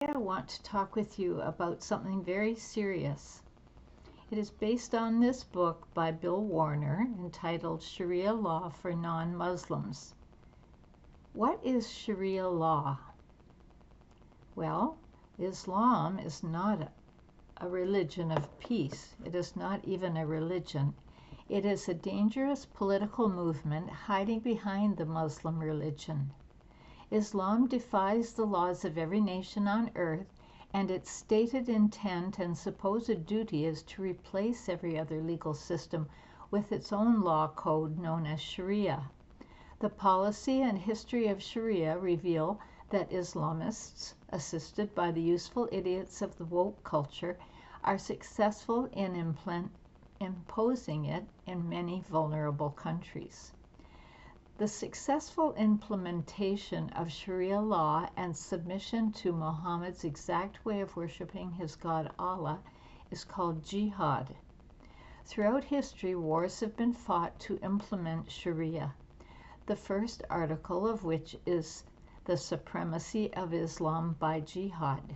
I want to talk with you about something very serious. It is based on this book by Bill Warner entitled Sharia Law for Non-Muslims. What is Sharia law? Well, Islam is not a religion of peace. It is not even a religion. It is a dangerous political movement hiding behind the Muslim religion. Islam defies the laws of every nation on earth, and its stated intent and supposed duty is to replace every other legal system with its own law code known as Sharia. The policy and history of Sharia reveal that Islamists, assisted by the useful idiots of the woke culture, are successful in imposing it in many vulnerable countries. The successful implementation of Sharia law and submission to Mohammed's exact way of worshiping his God Allah is called jihad. Throughout history, wars have been fought to implement Sharia, the first article of which is the supremacy of Islam by jihad.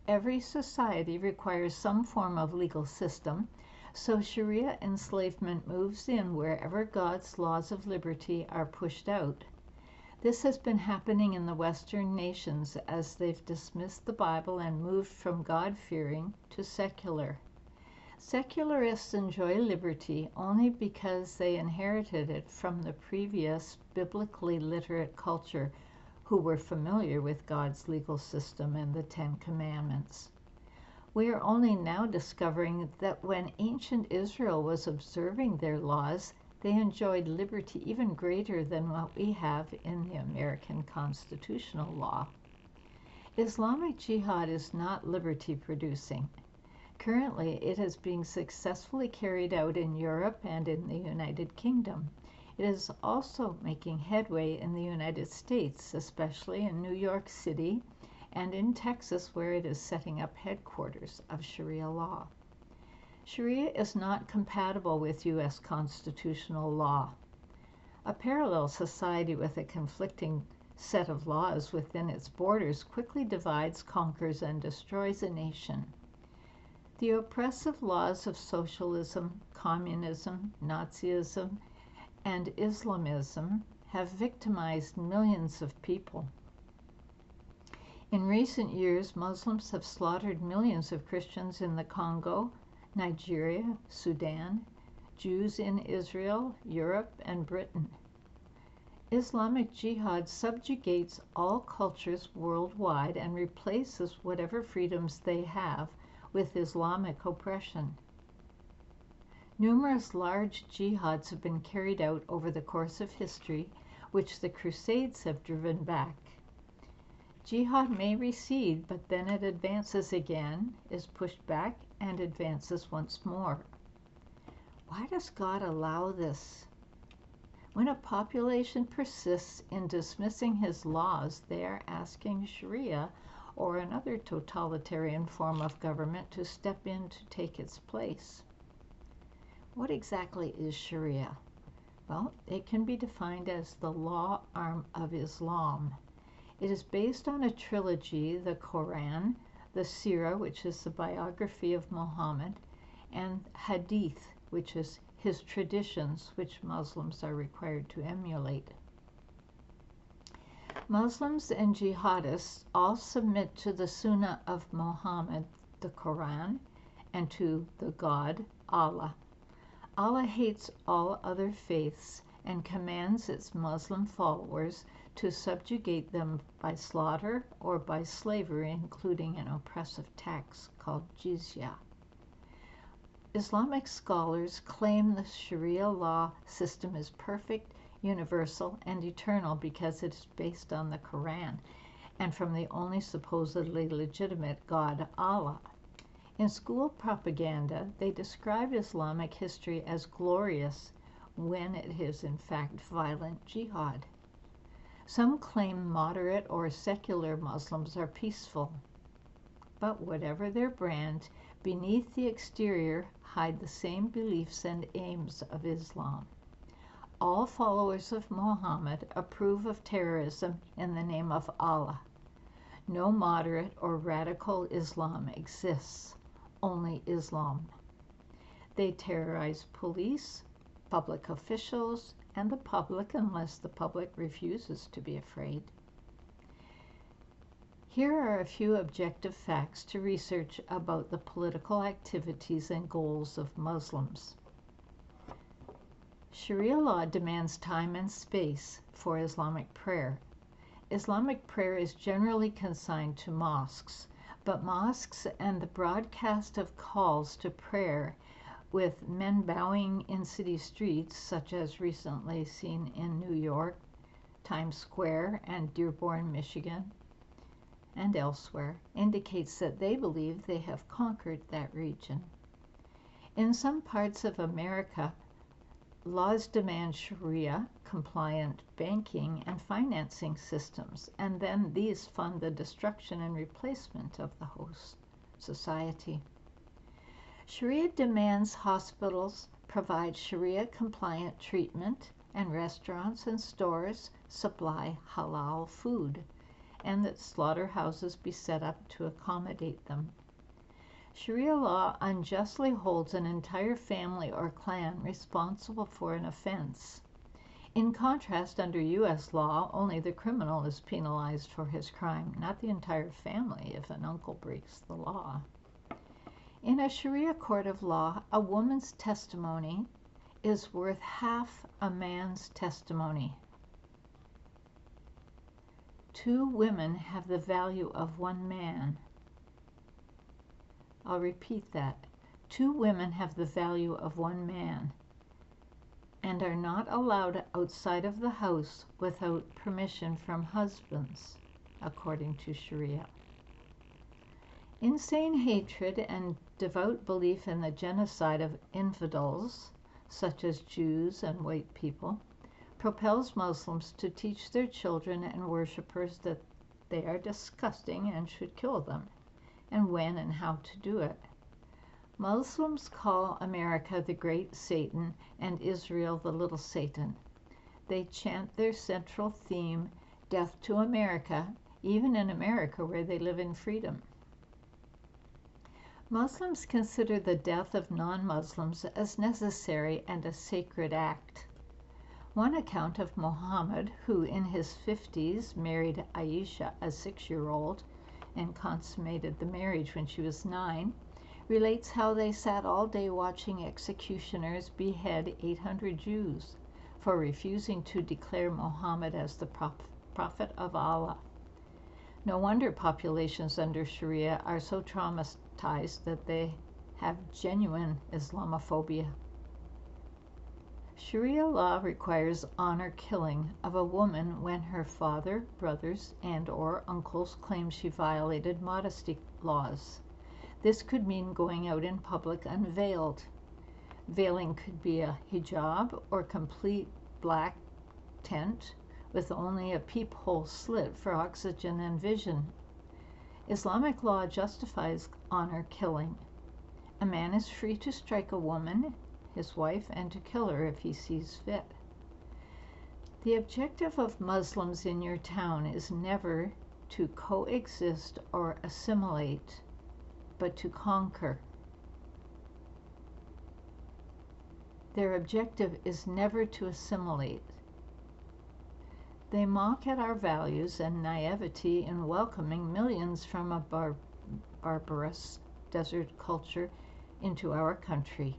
Every society requires some form of legal system, so Sharia enslavement moves in wherever God's laws of liberty are pushed out. This has been happening in the Western nations as they've dismissed the Bible and moved from God-fearing to secular. Secularists enjoy liberty only because they inherited it from the previous biblically literate culture who were familiar with God's legal system and the Ten Commandments. We are only now discovering that when ancient Israel was observing their laws, they enjoyed liberty even greater than what we have in the American constitutional law. Islamic jihad is not liberty producing. Currently, it is being successfully carried out in Europe and in the United Kingdom. It is also making headway in the United States, especially in New York City, and in Texas, where it is setting up headquarters of Sharia law. Sharia is not compatible with U.S. constitutional law. A parallel society with a conflicting set of laws within its borders quickly divides, conquers, and destroys a nation. The oppressive laws of socialism, communism, Nazism, and Islamism have victimized millions of people. In recent years, Muslims have slaughtered millions of Christians in the Congo, Nigeria, Sudan, Jews in Israel, Europe, and Britain. Islamic jihad subjugates all cultures worldwide and replaces whatever freedoms they have with Islamic oppression. Numerous large jihads have been carried out over the course of history, which the Crusades have driven back. Jihad may recede, but then it advances again, is pushed back, and advances once more. Why does God allow this? When a population persists in dismissing his laws, they are asking Sharia or another totalitarian form of government to step in to take its place. What exactly is Sharia? Well, it can be defined as the law arm of Islam. It is based on a trilogy, the Quran, the Sirah, which is the biography of Mohammed, and Hadith, which is his traditions, which Muslims are required to emulate. Muslims and jihadists all submit to the Sunnah of Mohammed, the Quran, and to the God, Allah. Allah hates all other faiths and commands its Muslim followers to subjugate them by slaughter or by slavery, including an oppressive tax called jizya. Islamic scholars claim the Sharia law system is perfect, universal, and eternal because it is based on the Quran and from the only supposedly legitimate God, Allah. In school propaganda, they describe Islamic history as glorious when it is in fact violent jihad. Some claim moderate or secular Muslims are peaceful. But whatever their brand, beneath the exterior hide the same beliefs and aims of Islam. All followers of Mohammed approve of terrorism in the name of Allah. No moderate or radical Islam exists, only Islam. They terrorize police, public officials, and the public unless the public refuses to be afraid. Here are a few objective facts to research about the political activities and goals of Muslims. Sharia law demands time and space for Islamic prayer. Islamic prayer is generally consigned to mosques, but mosques and the broadcast of calls to prayer with men bowing in city streets, such as recently seen in New York, Times Square, and Dearborn, Michigan, and elsewhere, indicates that they believe they have conquered that region. In some parts of America, laws demand Sharia compliant banking and financing systems, and then these fund the destruction and replacement of the host society. Sharia demands hospitals provide Sharia compliant treatment, and restaurants and stores supply halal food, and that slaughterhouses be set up to accommodate them. Sharia law unjustly holds an entire family or clan responsible for an offense. In contrast, under U.S. law, only the criminal is penalized for his crime, not the entire family if an uncle breaks the law. In a Sharia court of law, a woman's testimony is worth half a man's testimony. 2 women have the value of 1 man. I'll repeat that. 2 women have the value of 1 man and are not allowed outside of the house without permission from husbands, according to Sharia. Insane hatred and devout belief in the genocide of infidels, such as Jews and white people, propels Muslims to teach their children and worshippers that they are disgusting and should kill them, and when and how to do it. Muslims call America the Great Satan and Israel the Little Satan. They chant their central theme, death to America, even in America where they live in freedom. Muslims consider the death of non-Muslims as necessary and a sacred act. One account of Mohammed, who in his 50s married Aisha, a 6-year-old, and consummated the marriage when she was 9, relates how they sat all day watching executioners behead 800 Jews for refusing to declare Mohammed as the prophet of Allah. No wonder populations under Sharia are so traumatized that they have genuine Islamophobia. Sharia law requires honor killing of a woman when her father, brothers, and/or uncles claim she violated modesty laws. This could mean going out in public unveiled. Veiling could be a hijab or complete black tent with only a peephole slit for oxygen and vision. Islamic law justifies honor killing. A man is free to strike a woman, his wife, and to kill her if he sees fit. The objective of Muslims in your town is never to coexist or assimilate, but to conquer. Their objective is never to assimilate. They mock at our values and naivety in welcoming millions from a barbarous desert culture into our country,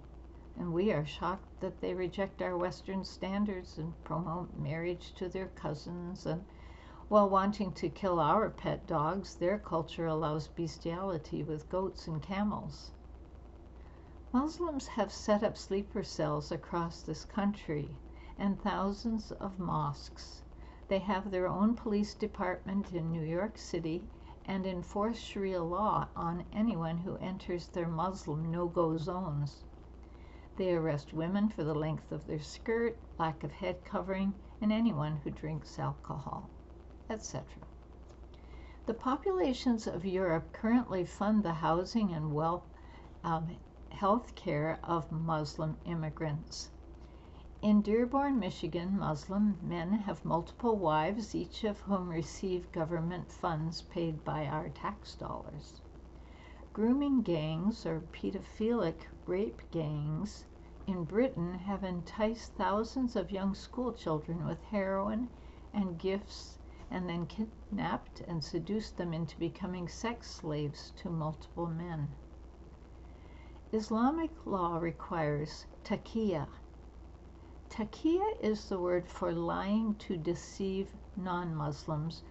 and we are shocked that they reject our Western standards and promote marriage to their cousins, and while wanting to kill our pet dogs, their culture allows bestiality with goats and camels. Muslims have set up sleeper cells across this country and thousands of mosques. They have their own police department in New York City and enforce Sharia law on anyone who enters their Muslim no-go zones. They arrest women for the length of their skirt, lack of head covering, and anyone who drinks alcohol, etc. The populations of Europe currently fund the housing and health care of Muslim immigrants. In Dearborn, Michigan, Muslim men have multiple wives, each of whom receive government funds paid by our tax dollars. Grooming gangs, or pedophilic rape gangs, in Britain have enticed thousands of young school children with heroin and gifts, and then kidnapped and seduced them into becoming sex slaves to multiple men. Islamic law requires taqiyya. Taqiyya is the word for lying to deceive non-Muslims,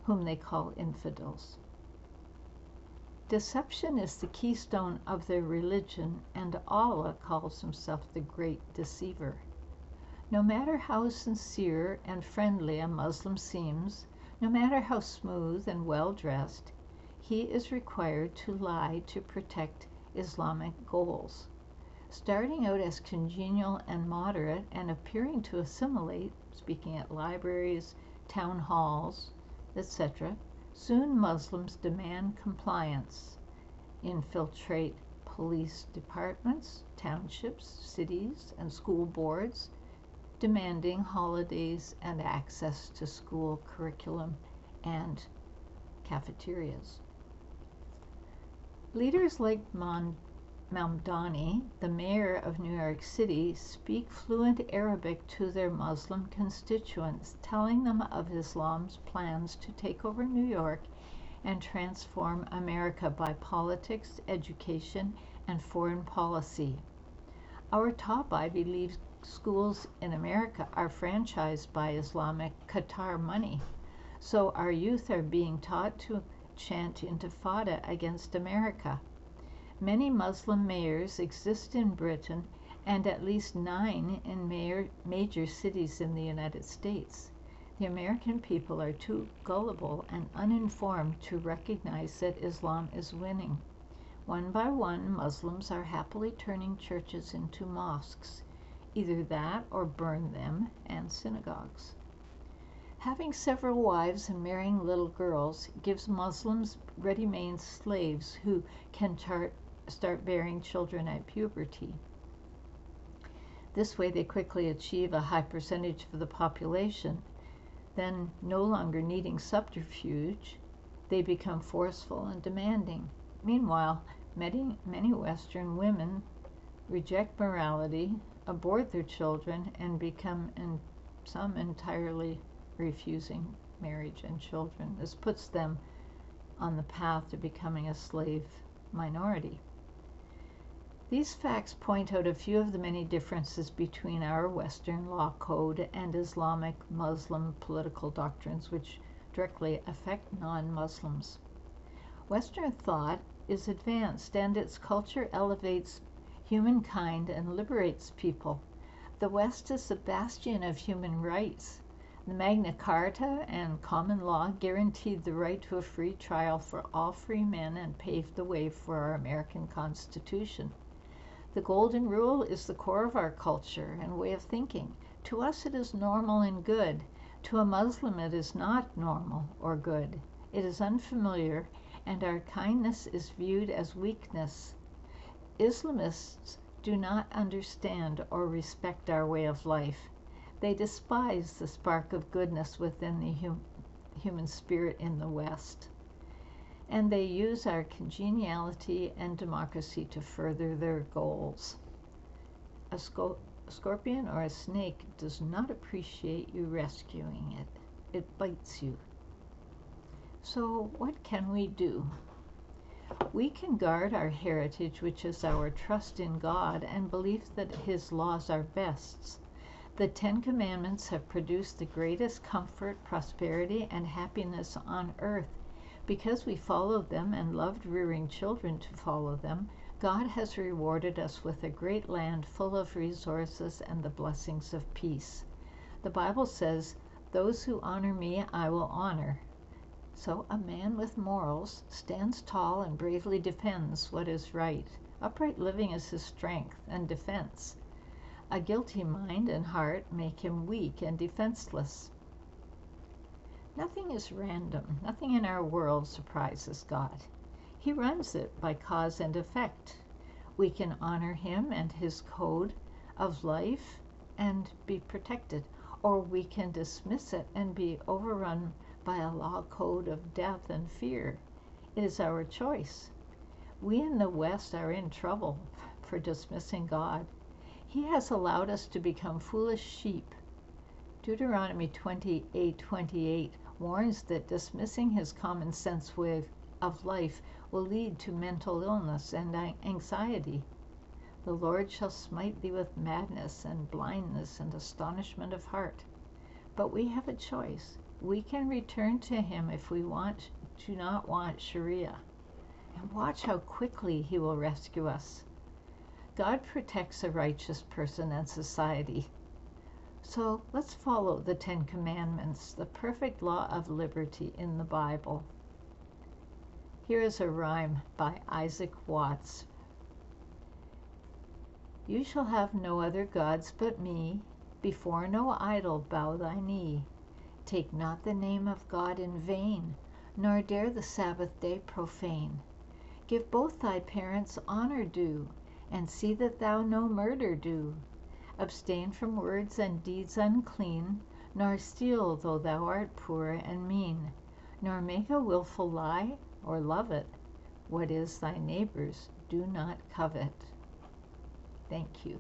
whom they call infidels. Deception is the keystone of their religion, and Allah calls himself the great deceiver. No matter how sincere and friendly a Muslim seems, no matter how smooth and well-dressed, he is required to lie to protect Islamic goals. Starting out as congenial and moderate and appearing to assimilate, speaking at libraries, town halls, etc., soon Muslims demand compliance, infiltrate police departments, townships, cities, and school boards, demanding holidays and access to school curriculum and cafeterias. Leaders like Mamdani, the mayor of New York City, speak fluent Arabic to their Muslim constituents, telling them of Islam's plans to take over New York and transform America by politics, education, and foreign policy. Our top Ivy League schools in America are franchised by Islamic Qatar money, so our youth are being taught to chant intifada against America. Many Muslim mayors exist in Britain, and at least 9 in major cities in the United States. The American people are too gullible and uninformed to recognize that Islam is winning. One by one, Muslims are happily turning churches into mosques, either that or burn them, and synagogues. Having several wives and marrying little girls gives Muslims ready-made slaves who can start bearing children at puberty. This way they quickly achieve a high percentage of the population. Then, no longer needing subterfuge, they become forceful and demanding. Meanwhile, many Western women reject morality, abort their children, and become, some entirely refusing marriage and children. This puts them on the path to becoming a slave minority. These facts point out a few of the many differences between our Western law code and Islamic Muslim political doctrines which directly affect non-Muslims. Western thought is advanced, and its culture elevates humankind and liberates people. The West is the bastion of human rights. The Magna Carta and common law guaranteed the right to a free trial for all free men and paved the way for our American Constitution. The Golden Rule is the core of our culture and way of thinking. To us it is normal and good. To a Muslim it is not normal or good. It is unfamiliar, and our kindness is viewed as weakness. Islamists do not understand or respect our way of life. They despise the spark of goodness within the human spirit in the West. And they use our congeniality and democracy to further their goals. A scorpion or a snake does not appreciate you rescuing it. It bites you. So what can we do? We can guard our heritage, which is our trust in God and belief that His laws are best. The 10 Commandments have produced the greatest comfort, prosperity, and happiness on earth. Because we followed them and loved rearing children to follow them, God has rewarded us with a great land full of resources and the blessings of peace. The Bible says, "Those who honor me, I will honor." So a man with morals stands tall and bravely defends what is right. Upright living is his strength and defense. A guilty mind and heart make him weak and defenseless. Nothing is random. Nothing in our world surprises God. He runs it by cause and effect. We can honor Him and His code of life and be protected, or we can dismiss it and be overrun by a law code of death and fear. It is our choice. We in the West are in trouble for dismissing God. He has allowed us to become foolish sheep. Deuteronomy 28:28 warns that dismissing his common sense way of life will lead to mental illness and anxiety. The Lord shall smite thee with madness and blindness and astonishment of heart. But we have a choice. We can return to him if we do not want Sharia. And watch how quickly he will rescue us. God protects a righteous person and society. So let's follow the 10 Commandments, the perfect law of liberty in the Bible. Here is a rhyme by Isaac Watts. You shall have no other gods but me, before no idol bow thy knee. Take not the name of God in vain, nor dare the Sabbath day profane. Give both thy parents honor due, and see that thou no murder do. Abstain from words and deeds unclean, nor steal though thou art poor and mean, nor make a wilful lie, or love it. What is thy neighbor's, do not covet. Thank you.